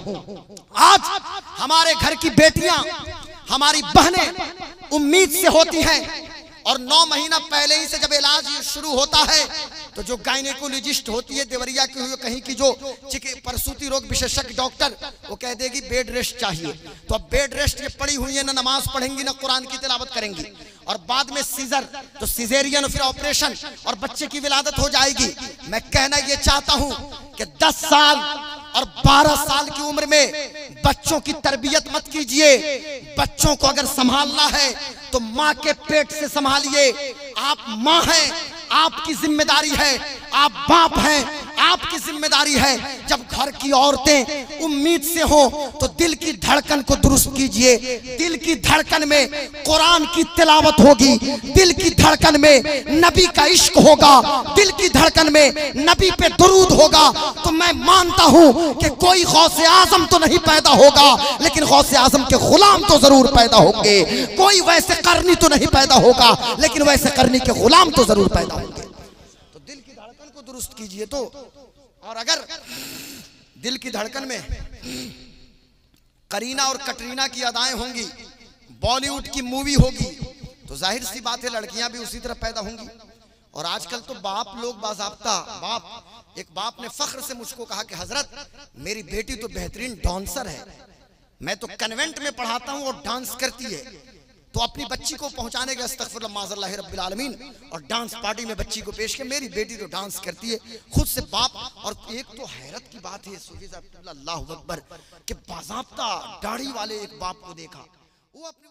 आज हमारे घर की बेटियां, हमारी बहनें उम्मीद से होती हैं और 9 महीना पहले ही से जब इलाज शुरू होता है तो जो गायनेकोलॉजिस्ट होती है देवरिया की हुई कहीं की, जो प्रसूति रोग विशेषज्ञ डॉक्टर, वो कह देगी बेड रेस्ट चाहिए। तो अब बेड रेस्ट ये पड़ी हुई है, ना नमाज पढ़ेंगी ना कुरान की तिलावत करेंगी, और बाद में सीजर, तो सीजेरियन, फिर ऑपरेशन और बच्चे की विलादत हो जाएगी। मैं कहना ये चाहता हूं कि 10 साल और 12 साल की उम्र में बच्चों की तरबियत मत कीजिए। बच्चों को अगर संभालना है तो माँ के पेट से संभालिए। आप माँ हैं, आपकी जिम्मेदारी है, आप बाप हैं, आपकी जिम्मेदारी है। जब घर की औरतें उम्मीद से हो तो दिल की धड़कन को दुरुस्त कीजिए। दिल की धड़कन में कुरान की तिलावत होगी, दिल की धड़कन में नबी का इश्क होगा, दिल की धड़कन में नबी पे दुरूद होगा, तो मैं मानता हूं कि कोई गौसे आजम तो नहीं पैदा होगा, लेकिन गौसे आजम के गुलाम तो जरूर पैदा होंगे। कोई वैसे करनी तो नहीं पैदा होगा, लेकिन वैसे करनी के गुलाम तो जरूर पैदा होंगे। तो दिल की धड़कन को दुरुस्त कीजिए। तो और अगर दिल की धड़कन में करीना और कटरीना की अदाएं होंगी, बॉलीवुड की मूवी होगी, तो जाहिर सी बात है लड़कियां भी उसी तरह पैदा होंगी। और आजकल तो बाप लोग बाज़ाब्ता, एक बाप ने फख्र से मुझको कहा कि हजरत मेरी बेटी तो बेहतरीन डांसर है, मैं तो कन्वेंट में पढ़ाता हूं और डांस करती है, तो अपनी बच्ची को पहुंचाने गया अस्तगफिरुल्लाह माज़ल्लाहि रब्बिल आलमीन, और डांस पार्टी में बच्ची को पेश किया, मेरी बेटी तो डांस करती है। खुद से बाप, और एक तो हैरत की बात है सूफी साहब अल्लाहु अकबर, कि बाज़ाब्ता दाढ़ी वाले एक बाप को देखा, वो अपने